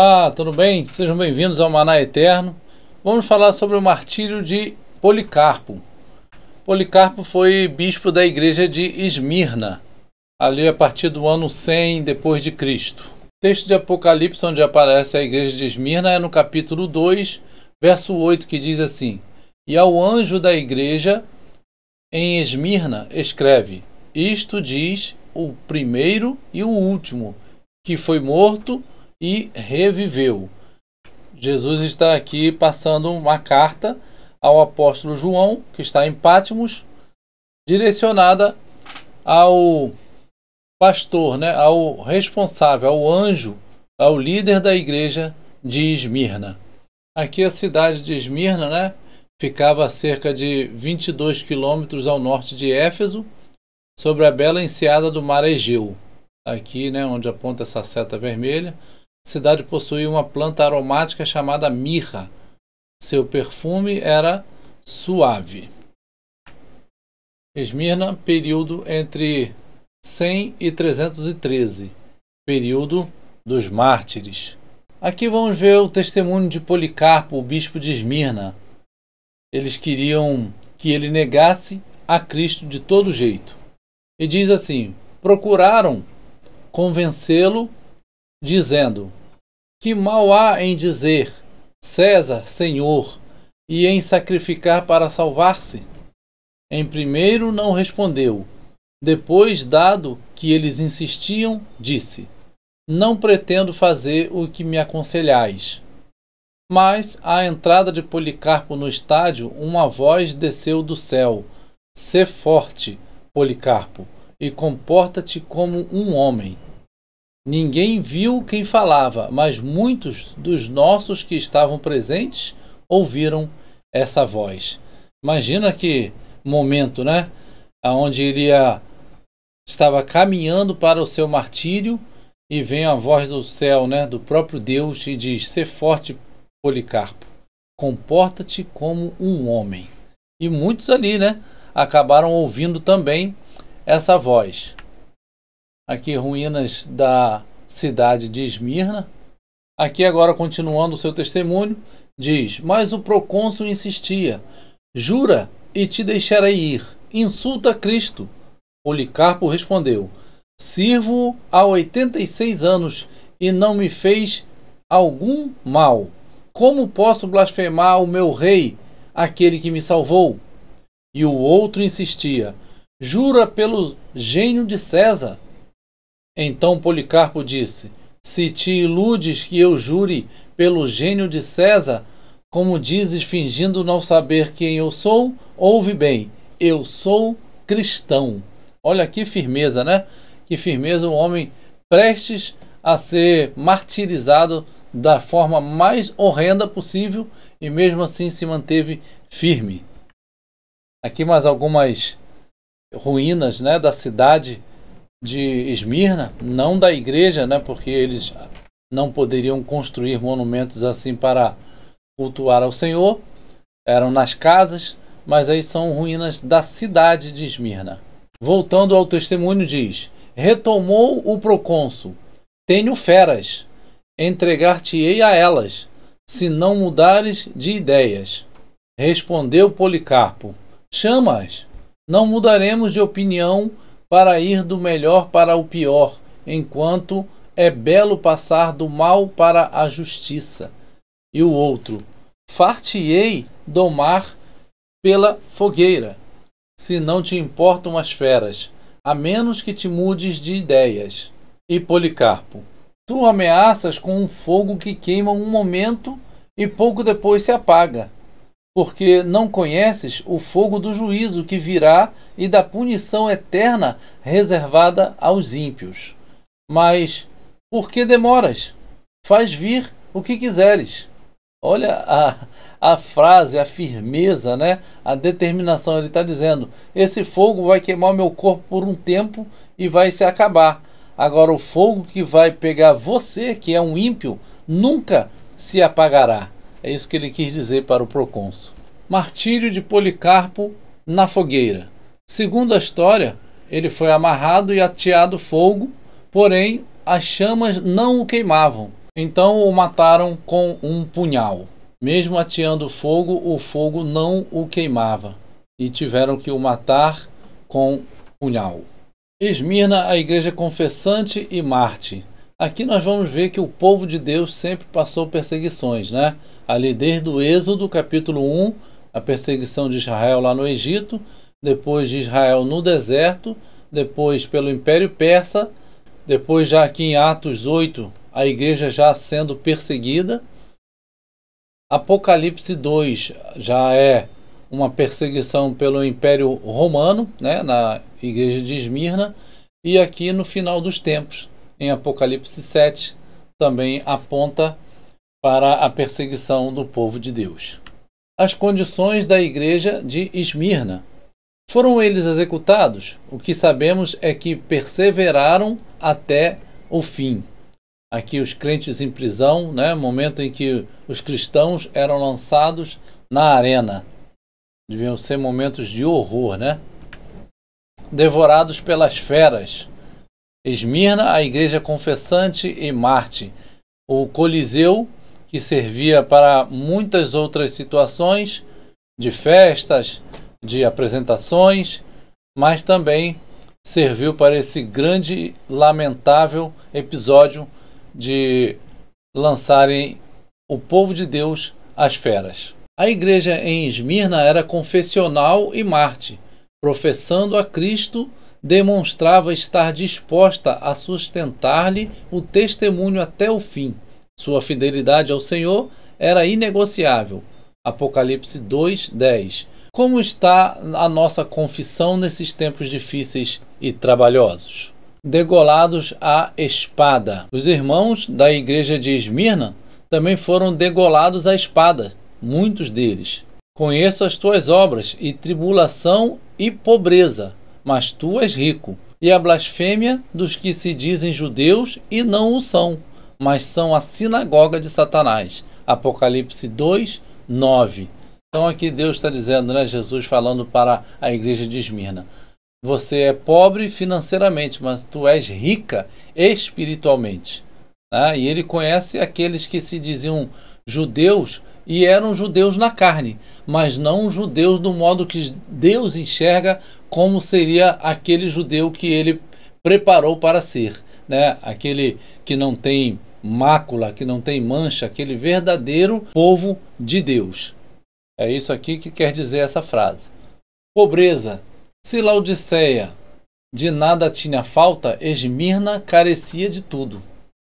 Olá, tudo bem? Sejam bem-vindos ao Maná Eterno. Vamos falar sobre o martírio de Policarpo. Policarpo foi bispo da igreja de Esmirna, ali a partir do ano 100 depois de Cristo. O texto de Apocalipse onde aparece a igreja de Esmirna é no capítulo 2, verso 8, que diz assim: E ao anjo da igreja em Esmirna escreve: Isto diz o primeiro e o último, que foi morto e reviveu. Jesus está aqui passando uma carta ao apóstolo João, que está em Patmos, direcionada ao pastor, ao responsável, ao anjo, ao líder da igreja de Esmirna. Aqui a cidade de Esmirna, ficava a cerca de 22 quilômetros ao norte de Éfeso, sobre a bela enseada do mar Egeu. Aqui, onde aponta essa seta vermelha, a cidade possuía uma planta aromática chamada mirra. Seu perfume era suave. Esmirna, período entre 100 e 313, período dos mártires. Aqui vamos ver o testemunho de Policarpo, o bispo de Esmirna. Eles queriam que ele negasse a Cristo de todo jeito. E diz assim: procuraram convencê-lo, dizendo: que mal há em dizer César, Senhor, e em sacrificar para salvar-se? Em primeiro não respondeu. Depois, dado que eles insistiam, disse: não pretendo fazer o que me aconselhais. Mas, à entrada de Policarpo no estádio, uma voz desceu do céu: sê forte, Policarpo, e comporta-te como um homem. Ninguém viu quem falava, mas muitos dos nossos que estavam presentes ouviram essa voz. Imagina que momento, onde ele estava caminhando para o seu martírio e vem a voz do céu, do próprio Deus, e diz: sê forte, Policarpo, comporta-te como um homem. E muitos ali, acabaram ouvindo também essa voz. Aqui ruínas da cidade de Esmirna. Aqui agora, continuando o seu testemunho, diz: mas o procônsul insistia: jura e te deixarei ir, insulta Cristo. Policarpo respondeu: sirvo-o há 86 anos e não me fez algum mal. Como posso blasfemar o meu rei, aquele que me salvou? E o outro insistia: jura pelo gênio de César. Então Policarpo disse: se te iludes que eu jure pelo gênio de César, como dizes fingindo não saber quem eu sou, ouve bem, eu sou cristão. Olha que firmeza, Que firmeza, um homem prestes a ser martirizado da forma mais horrenda possível e mesmo assim se manteve firme. Aqui mais algumas ruínas, da cidade de Esmirna, não da igreja, porque eles não poderiam construir monumentos assim para cultuar ao Senhor, eram nas casas, mas aí são ruínas da cidade de Esmirna. Voltando ao testemunho, diz: retomou o procônsul: tenho feras, entregar-te-ei a elas, se não mudares de ideias. Respondeu Policarpo: chama-as, não mudaremos de opinião para ir do melhor para o pior, enquanto é belo passar do mal para a justiça. E o outro: far-te-ei domar pela fogueira, se não te importam as feras, a menos que te mudes de ideias. E Policarpo: tu ameaças com um fogo que queima um momento e pouco depois se apaga, porque não conheces o fogo do juízo que virá e da punição eterna reservada aos ímpios. Mas por que demoras? Faz vir o que quiseres. Olha a frase, a firmeza, a determinação. Ele está dizendo: esse fogo vai queimar o meu corpo por um tempo e vai se acabar. Agora o fogo que vai pegar você, que é um ímpio, nunca se apagará. É isso que ele quis dizer para o procônsul. Martírio de Policarpo na fogueira. Segundo a história, ele foi amarrado e ateado fogo, porém as chamas não o queimavam. Então o mataram com um punhal. Mesmo ateando fogo, o fogo não o queimava, e tiveram que o matar com punhal. Esmirna, a igreja confessante e Marte. Aqui nós vamos ver que o povo de Deus sempre passou perseguições, né? Ali desde o Êxodo, capítulo 1, a perseguição de Israel lá no Egito, depois de Israel no deserto, depois pelo Império Persa, depois já aqui em Atos 8, a igreja já sendo perseguida. Apocalipse 2 já é uma perseguição pelo Império Romano, né, na igreja de Esmirna, e aqui no final dos tempos, em Apocalipse 7, também aponta para a perseguição do povo de Deus. As condições da igreja de Esmirna. Foram eles executados? O que sabemos é que perseveraram até o fim. Aqui os crentes em prisão, né? Momento em que os cristãos eram lançados na arena. Deviam ser momentos de horror, né? Devorados pelas feras. Esmirna, a igreja confessante e Marte. O Coliseu, que servia para muitas outras situações, de festas, de apresentações, mas também serviu para esse grande, lamentável episódio de lançarem o povo de Deus às feras. A igreja em Esmirna era confessional e Marte. Professando a Cristo, demonstrava estar disposta a sustentar-lhe o testemunho até o fim. Sua fidelidade ao Senhor era inegociável. Apocalipse 2:10. Como está a nossa confissão nesses tempos difíceis e trabalhosos? Degolados à espada. Os irmãos da igreja de Esmirna também foram degolados à espada, muitos deles. Conheço as tuas obras, e tribulação e pobreza, mas tu és rico. E a blasfêmia dos que se dizem judeus e não o são, mas são a sinagoga de Satanás. Apocalipse 2:9. Então aqui Deus está dizendo, né, Jesus falando para a igreja de Esmirna: você é pobre financeiramente, mas tu és rica espiritualmente. E ele conhece aqueles que se diziam judeus e eram judeus na carne, mas não judeus do modo que Deus enxerga como seria aquele judeu que ele preparou para ser, né? Aquele que não tem mácula, que não tem mancha, aquele verdadeiro povo de Deus. É isso aqui que quer dizer essa frase. Pobreza. Se Laodiceia de nada tinha falta, Esmirna carecia de tudo.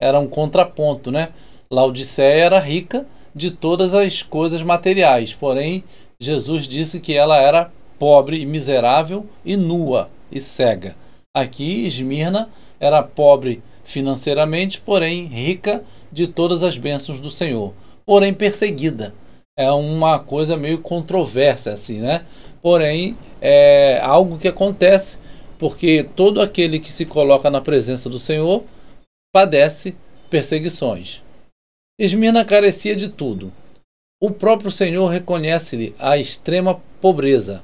Era um contraponto, né? Laodiceia era rica de todas as coisas materiais, porém Jesus disse que ela era pobre e miserável e nua e cega. Aqui Esmirna era pobre financeiramente, porém rica de todas as bênçãos do Senhor, porém perseguida. É uma coisa meio controversa assim, né? Porém, é algo que acontece porque todo aquele que se coloca na presença do Senhor padece perseguições. Esmirna carecia de tudo. O próprio Senhor reconhece-lhe a extrema pobreza.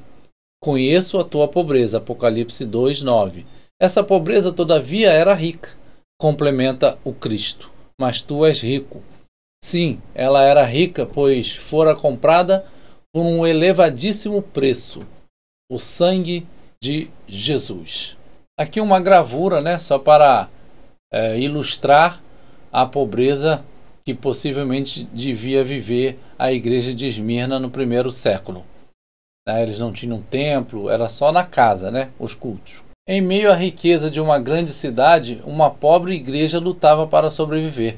Conheço a tua pobreza, Apocalipse 2:9. Essa pobreza, todavia, era rica. Complementa o Cristo. Mas tu és rico. Sim, ela era rica, pois fora comprada por um elevadíssimo preço, o sangue de Jesus. Aqui uma gravura, né, só para ilustrar a pobreza que possivelmente devia viver a igreja de Esmirna no primeiro século. Eles não tinham templo, era só na casa, né, os cultos. Em meio à riqueza de uma grande cidade, uma pobre igreja lutava para sobreviver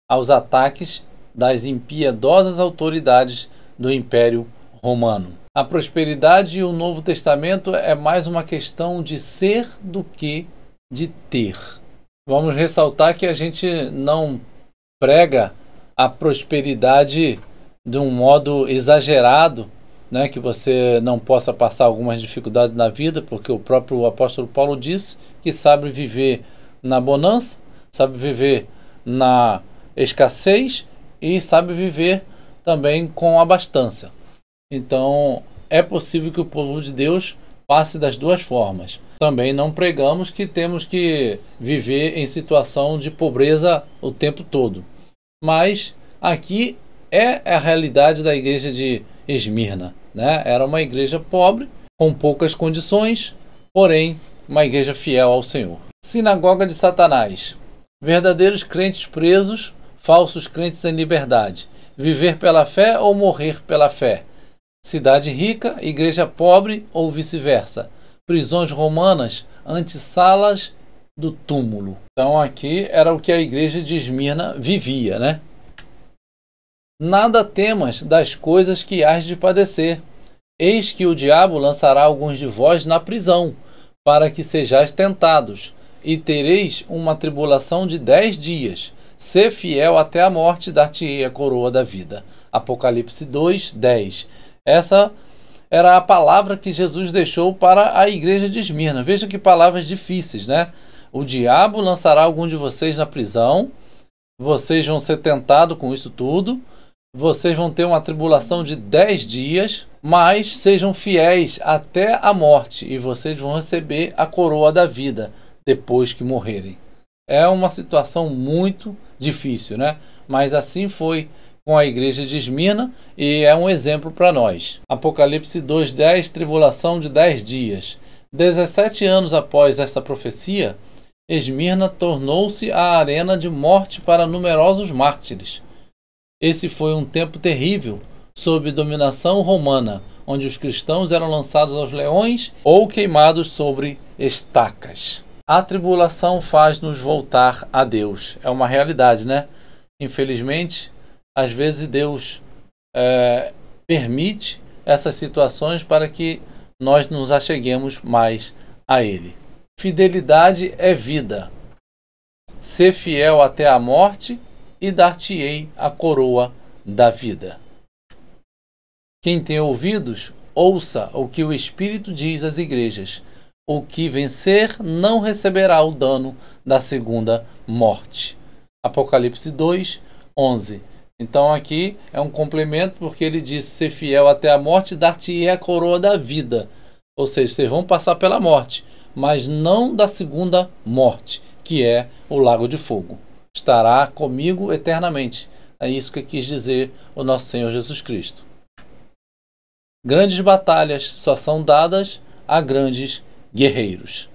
aos ataques das impiedosas autoridades do Império Romano. A prosperidade e o Novo Testamento é mais uma questão de ser do que de ter. Vamos ressaltar que a gente não prega a prosperidade de um modo exagerado, né, que você não possa passar algumas dificuldades na vida, porque o próprio apóstolo Paulo disse que sabe viver na bonança, sabe viver na escassez e sabe viver também com abastança. Então é possível que o povo de Deus passe das duas formas. Também não pregamos que temos que viver em situação de pobreza o tempo todo. Mas aqui é a realidade da igreja de Esmirna, né? Era uma igreja pobre, com poucas condições, porém uma igreja fiel ao Senhor. Sinagoga de Satanás. Verdadeiros crentes presos, falsos crentes em liberdade. Viver pela fé ou morrer pela fé. Cidade rica, igreja pobre ou vice-versa. Prisões romanas, antessalas do túmulo. Então aqui era o que a igreja de Esmirna vivia, né? Nada temas das coisas que hás de padecer. Eis que o diabo lançará alguns de vós na prisão, para que sejais tentados, e tereis uma tribulação de 10 dias. Sê fiel até a morte, dar-te-ei a coroa da vida. Apocalipse 2, 10. Essa era a palavra que Jesus deixou para a igreja de Esmirna. Veja que palavras difíceis, né? O diabo lançará algum de vocês na prisão, vocês vão ser tentados com isso tudo, vocês vão ter uma tribulação de 10 dias, mas sejam fiéis até a morte e vocês vão receber a coroa da vida depois que morrerem. É uma situação muito difícil, né? Mas assim foi com a igreja de Esmirna e é um exemplo para nós. Apocalipse 2:10, tribulação de 10 dias. 17 anos após esta profecia, Esmirna tornou-se a arena de morte para numerosos mártires. Esse foi um tempo terrível, sob dominação romana, onde os cristãos eram lançados aos leões ou queimados sobre estacas. A tribulação faz-nos voltar a Deus. É uma realidade, né? Infelizmente, às vezes Deus permite essas situações para que nós nos acheguemos mais a Ele. Fidelidade é vida. Ser fiel até a morte e dar-te-ei a coroa da vida. Quem tem ouvidos, ouça o que o Espírito diz às igrejas. O que vencer não receberá o dano da segunda morte. Apocalipse 2, 11. Então aqui é um complemento porque ele diz ser fiel até a morte e dar-te-ei a coroa da vida. Ou seja, vocês vão passar pela morte, mas não da segunda morte, que é o lago de fogo. Estará comigo eternamente. É isso que quis dizer o nosso Senhor Jesus Cristo. Grandes batalhas só são dadas a grandes guerreiros.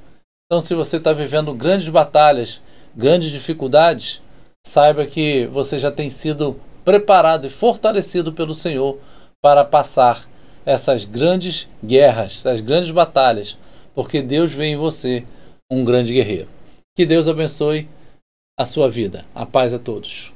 Então, se você está vivendo grandes batalhas, grandes dificuldades, saiba que você já tem sido preparado e fortalecido pelo Senhor para passar essas grandes guerras, essas grandes batalhas, porque Deus vê em você um grande guerreiro. Que Deus abençoe a sua vida. A paz a todos.